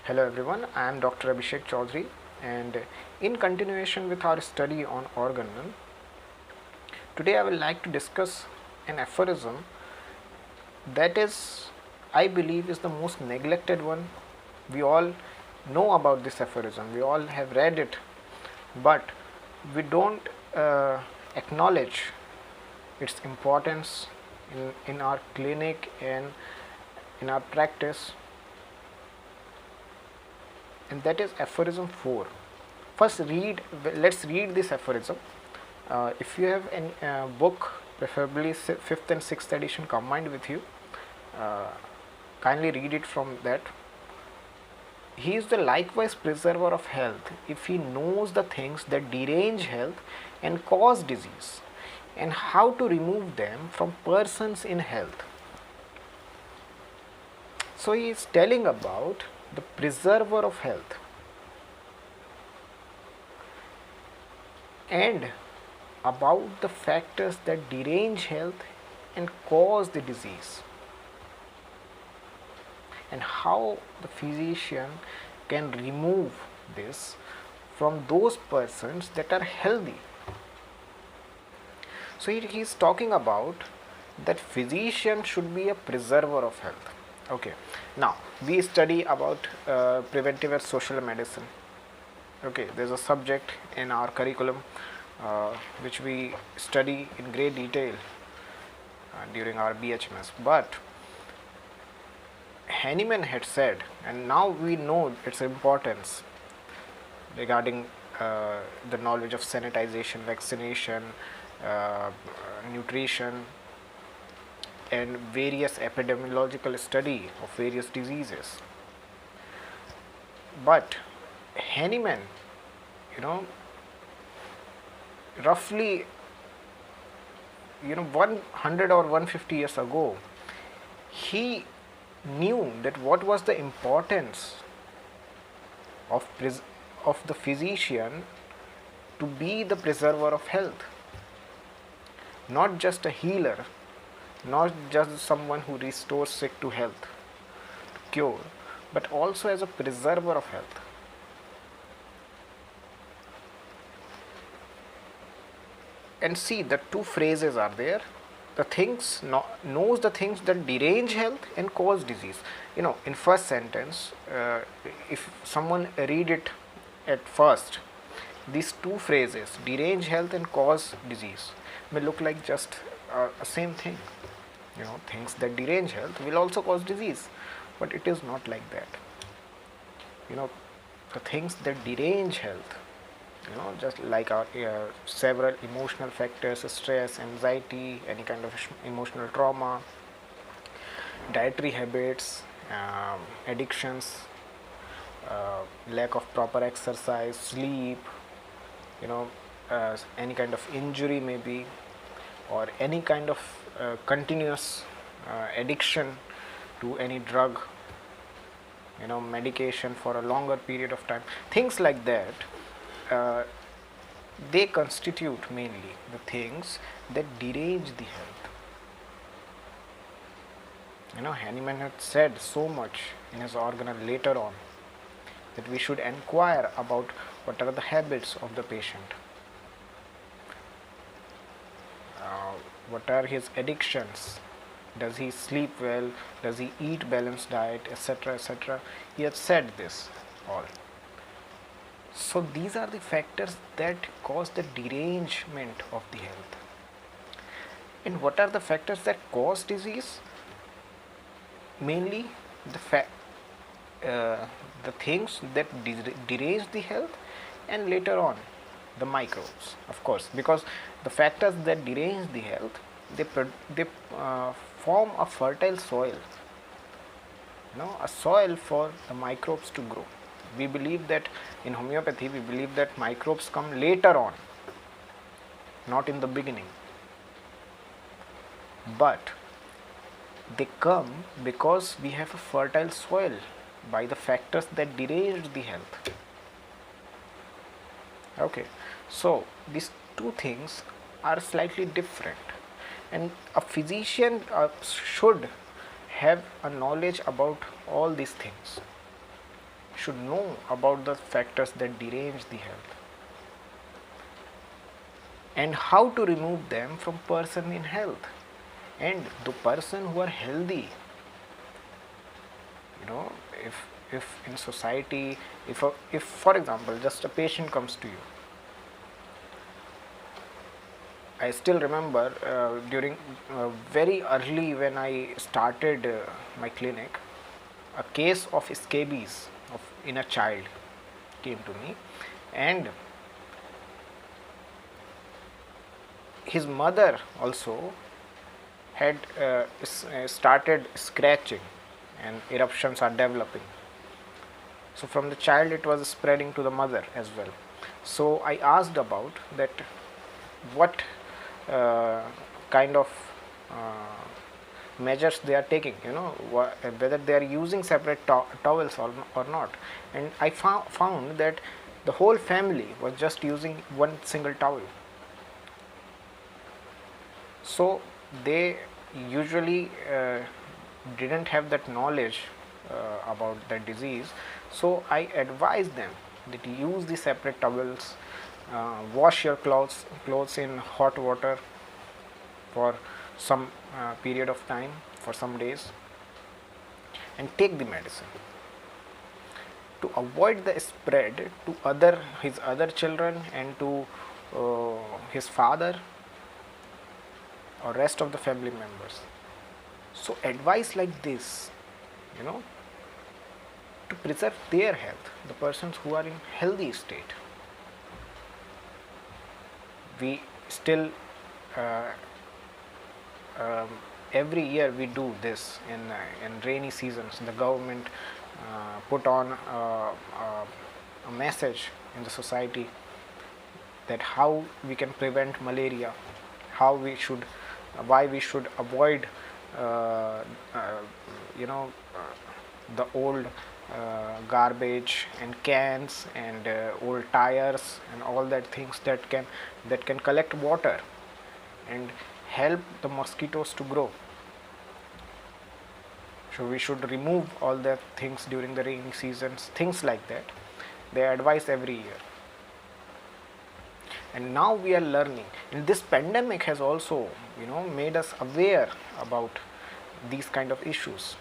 Hello everyone, I am Dr. Abhishek Chaudhary, and in continuation with our study on Organon, today I would like to discuss an aphorism that is, I believe, is the most neglected one. We all know about this aphorism, we all have read it, but we don't acknowledge its importance in our clinic and in our practice, and that is aphorism 4. Let's read this aphorism. If you have any book, preferably 5th and 6th edition combined with you, kindly read it from that. He is the likewise preserver of health if he knows the things that derange health and cause disease, and how to remove them from persons in health. So he is telling about the preserver of health and about the factors that derange health and cause the disease, and how the physician can remove this from those persons that are healthy. So he is talking about that physician should be a preserver of health. Okay, now we study about preventive and social medicine. Okay, there's a subject in our curriculum which we study in great detail during our BHMS, but Hahnemann had said, and now we know its importance regarding the knowledge of sanitization, vaccination, nutrition, and various epidemiological study of various diseases. But Hahnemann, roughly 100 or 150 years ago, he knew that what was the importance of the physician to be the preserver of health, not just a healer, not just someone who restores sick to health, to cure, but also as a preserver of health. And see, the two phrases are there. The things knows the things that derange health and cause disease. In first sentence, if someone read it at first, these two phrases, derange health and cause disease, may look like just a same thing. Things that derange health will also cause disease, but it is not like that. The things that derange health, just like our several emotional factors, stress, anxiety, any kind of emotional trauma, dietary habits, addictions, lack of proper exercise, sleep, any kind of injury maybe, or any kind of continuous addiction to any drug, medication for a longer period of time, things like that. They constitute mainly the things that derange the health. Hahnemann had said so much in his Organon later on that we should inquire about what are the habits of the patient, what are his addictions, does he sleep well, does he eat balanced diet, etc., etc. He had said this all. So these are the factors that cause the derangement of the health. And what are the factors that cause disease? Mainly the things that derange the health, and later on the microbes, of course, because the factors that derange the health, they form a fertile soil, a soil for the microbes to grow. We believe that in homeopathy, we believe that microbes come later on, not in the beginning. But they come because we have a fertile soil by the factors that derange the health. Okay, so these two things are slightly different, and a physician should have a knowledge about all these things. should know about the factors that derange the health and how to remove them from person in health. And the person who are healthy, you know, if in society, if for example just a patient comes to you, I still remember during very early when I started my clinic, a case of scabies in a child came to me, and his mother also had started scratching and eruptions are developing. So from the child it was spreading to the mother as well. So I asked about that, what kind of measures they are taking, whether they are using separate towels or not. And I found that the whole family was just using one single towel. So they usually didn't have that knowledge about that disease. So I advise them that use the separate towels, wash your clothes in hot water for some period of time, for some days, and take the medicine to avoid the spread to his other children and to his father or rest of the family members. So advice like this, to preserve their health, the persons who are in healthy state. We still every year we do this in rainy seasons. The government put on a message in the society that how we can prevent malaria, why we should avoid the old garbage and cans and old tires and all that things that can collect water and help the mosquitoes to grow. So we should remove all the things during the rainy seasons, things like that. They advise every year. And now we are learning. And this pandemic has also, made us aware about these kind of issues.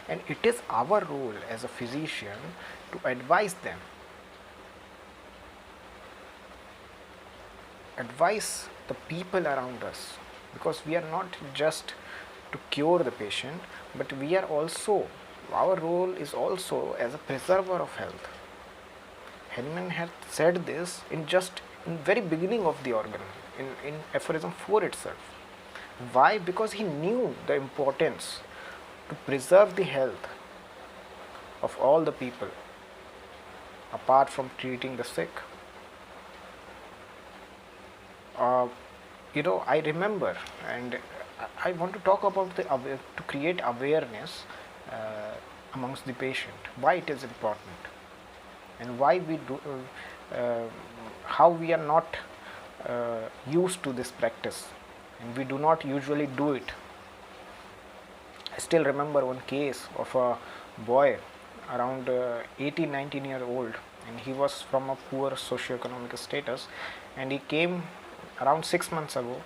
And it is our role as a physician to advise them. Advise the people around us, because we are not just to cure the patient, but we are also, our role is also as a preserver of health. Henneman had said this in very beginning of the Organon, in Aphorism 4 itself. Why? Because he knew the importance to preserve the health of all the people, apart from treating the sick. I remember, and I want to talk about to create awareness amongst the patient, why it is important, and why we do, how we are not used to this practice, and we do not usually do it. I still remember one case of a boy around 18-19 years old, and he was from a poor socioeconomic status, and he came around 6 months ago.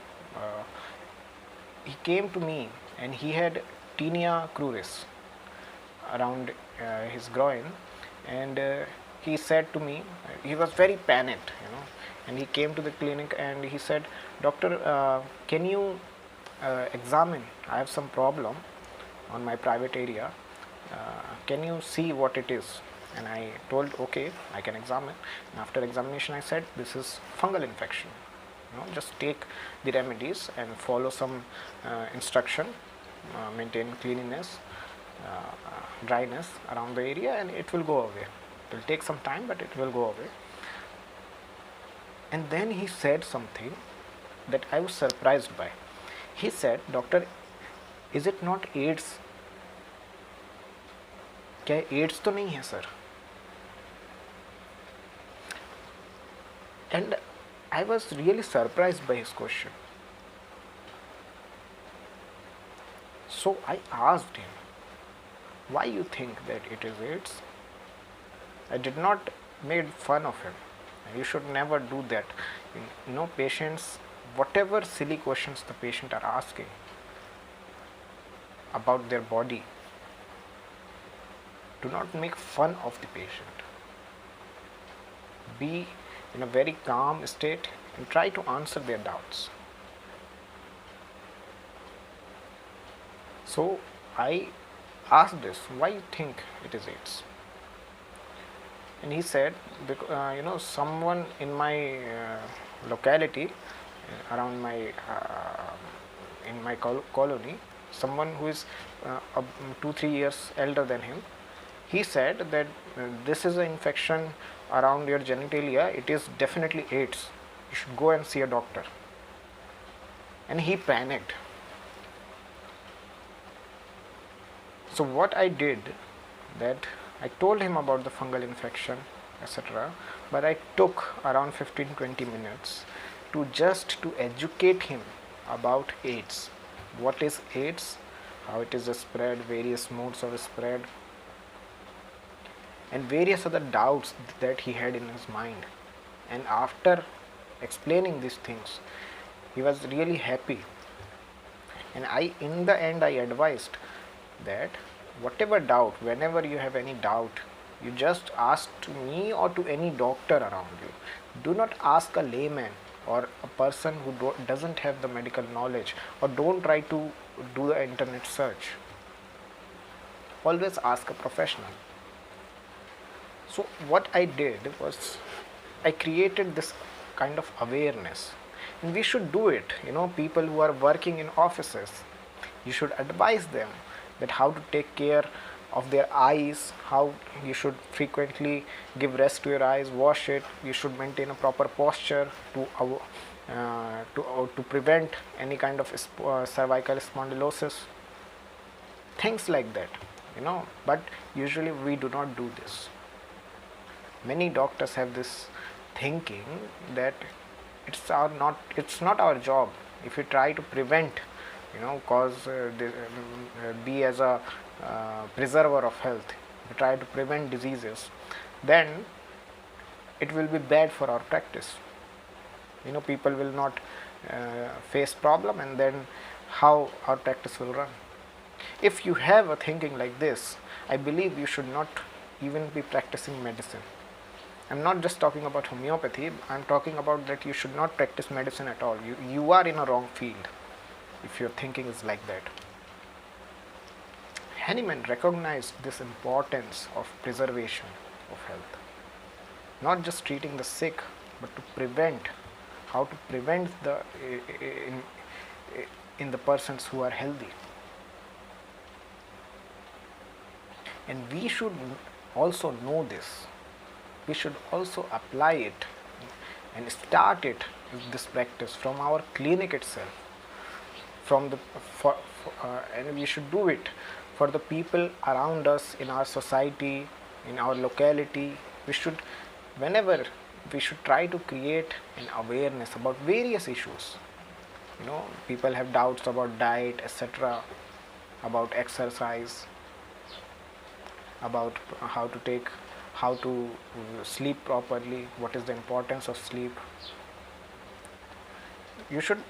He came to me and he had tinea cruris around his groin, and he said to me, he was very panicked, and he came to the clinic and he said, "Doctor, can you examine? I have some problem on my private area. Can you see what it is?" And I told, okay, I can examine. And after examination, I said, this is fungal infection. Just take the remedies and follow some instruction, maintain cleanliness, dryness around the area, and it will go away. It will take some time, but it will go away. And then he said something that I was surprised by. He said, "Doctor, is it not AIDS? क्या AIDS तो नहीं है sir?" And I was really surprised by his question. So I asked him, why you think that it is AIDS? I did not made fun of him. You should never do that. Patients, whatever silly questions the patient are asking about their body, do not make fun of the patient. Be in a very calm state and try to answer their doubts. So I asked this, why you think it is AIDS? And he said, someone in my locality, around my in my colony, someone who is 2-3 years elder than him, he said that this is an infection around your genitalia, it is definitely AIDS, you should go and see a doctor. And he panicked. So what I did, that I told him about the fungal infection, etc., but I took around 15-20 minutes to educate him about AIDS. What is AIDS? How it is spread, various modes of spread, and various other doubts that he had in his mind. And after explaining these things, he was really happy. And in the end, I advised that whatever doubt, whenever you have any doubt, you just ask to me or to any doctor around you. Do not ask a layman or a person who doesn't have the medical knowledge, or don't try to do the internet search. Always ask a professional. So what I did was, I created this kind of awareness, and we should do it. People who are working in offices, you should advise them that how to take care of their eyes, how you should frequently give rest to your eyes, wash it, you should maintain a proper posture to prevent any kind of cervical spondylosis, things like that, but usually we do not do this. Many doctors have this thinking that it's not our job. If you try to prevent, be as a preserver of health, if you try to prevent diseases, then it will be bad for our practice. People will not face problem, and then how our practice will run. If you have a thinking like this, I believe you should not even be practicing medicine. I'm not just talking about homeopathy, I'm talking about that you should not practice medicine at all. You are in a wrong field if your thinking is like that. Hahnemann recognized this importance of preservation of health. Not just treating the sick, but to prevent, how to prevent in the persons who are healthy. And we should also know this. We should also apply it and start it, this practice, from our clinic itself. And we should do it for the people around us, in our society, in our locality. We should try to create an awareness about various issues. People have doubts about diet, etc., about exercise, about how to sleep properly, what is the importance of sleep. You should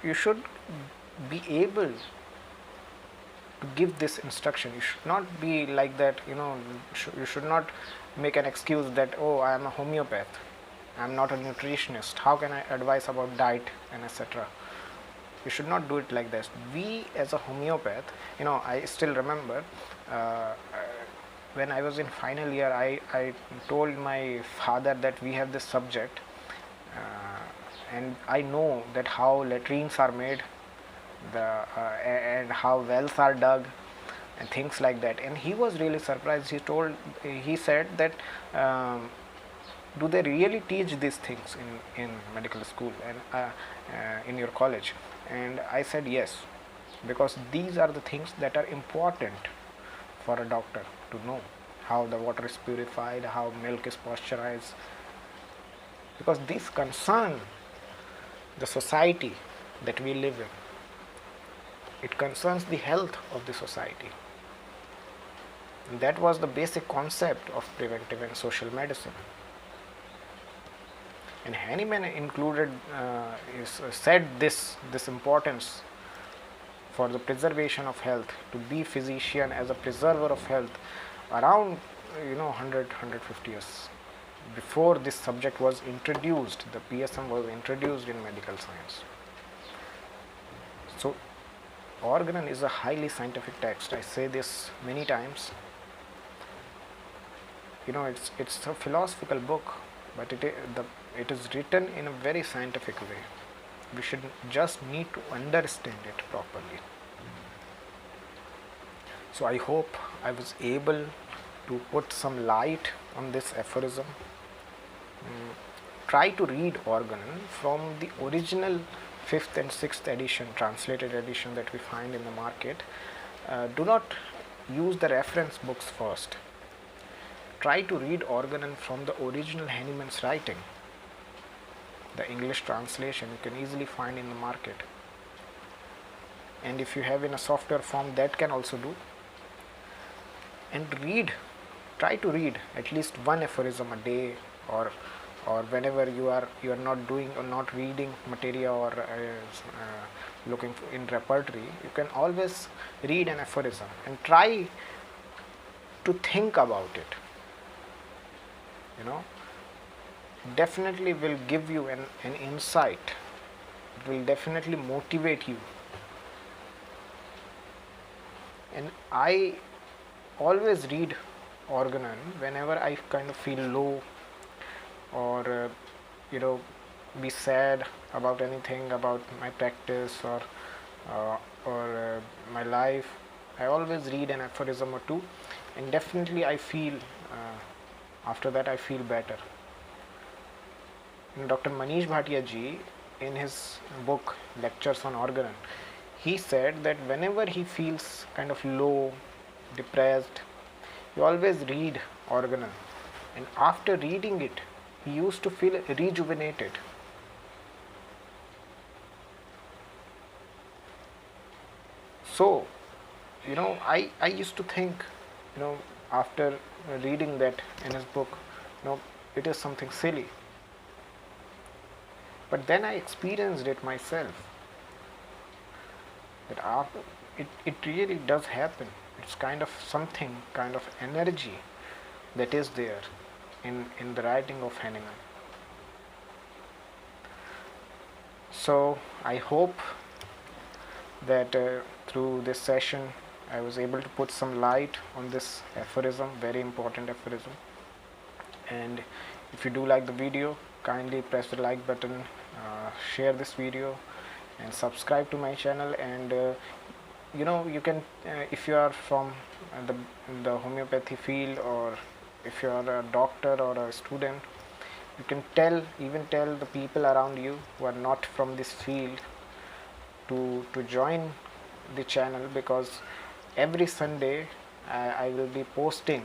be able to give this instruction. You should not be like that, you should not make an excuse that, oh, I am a homeopath, I am not a nutritionist, how can I advise about diet and etc. You should not do it like this. We as a homeopath, I still remember when I was in final year, I told my father that we have this subject, and I know that how latrines are made, and how wells are dug, and things like that. And he was really surprised. He said that, do they really teach these things in medical school and in your college? And I said yes, because these are the things that are important for a doctor to know, how the water is purified, how milk is pasteurized, because these concern the society that we live in. It concerns the health of the society. And that was the basic concept of preventive and social medicine. And Hahnemann included said this importance for the preservation of health, to be physician as a preserver of health, around 100-150 years before this subject was introduced. The PSM was introduced in medical science. So Organon is a highly scientific text. I say this many times. It's a philosophical book, but it is written in a very scientific way. We should just need to understand it properly. So I hope I was able to put some light on this aphorism. Try to read Organon from the original 5th and 6th edition, translated edition that we find in the market. Do not use the reference books first. Try to read Organon from the original Hahnemann's writing. The English translation you can easily find in the market. And if you have in a software form, that can also do. And try to read at least one aphorism a day, or whenever you are not doing or not reading material or looking in repertory, you can always read an aphorism and try to think about it. Definitely will give you an insight. It will definitely motivate you. And I always read Organon whenever I kind of feel low, or be sad about anything, about my practice or my life. I always read an aphorism or two, and definitely I feel after that I feel better. Dr. Manish Bhatia ji, in his book Lectures on Organon, he said that whenever he feels kind of low, depressed, he always read Organon, and after reading it, he used to feel rejuvenated. So, I used to think, after reading that in his book, it is something silly. But then I experienced it myself, that after it really does happen. It's kind of something, kind of energy that is there in the writing of Hahnemann. So I hope that through this session I was able to put some light on this aphorism, very important aphorism. And if you do like the video, kindly press the like button, share this video, and subscribe to my channel. And you can, if you are from the homeopathy field, or if you are a doctor or a student, you can tell the people around you who are not from this field to join the channel, because every Sunday I will be posting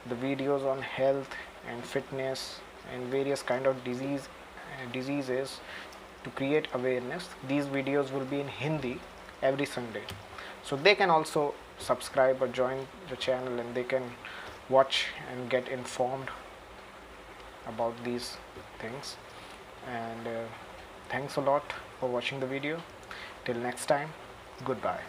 the videos on health and fitness and various kind of diseases to create awareness. These videos will be in Hindi every Sunday, so they can also subscribe or join the channel, and they can watch and get informed about these things. And thanks a lot for watching the video. Till next time, goodbye.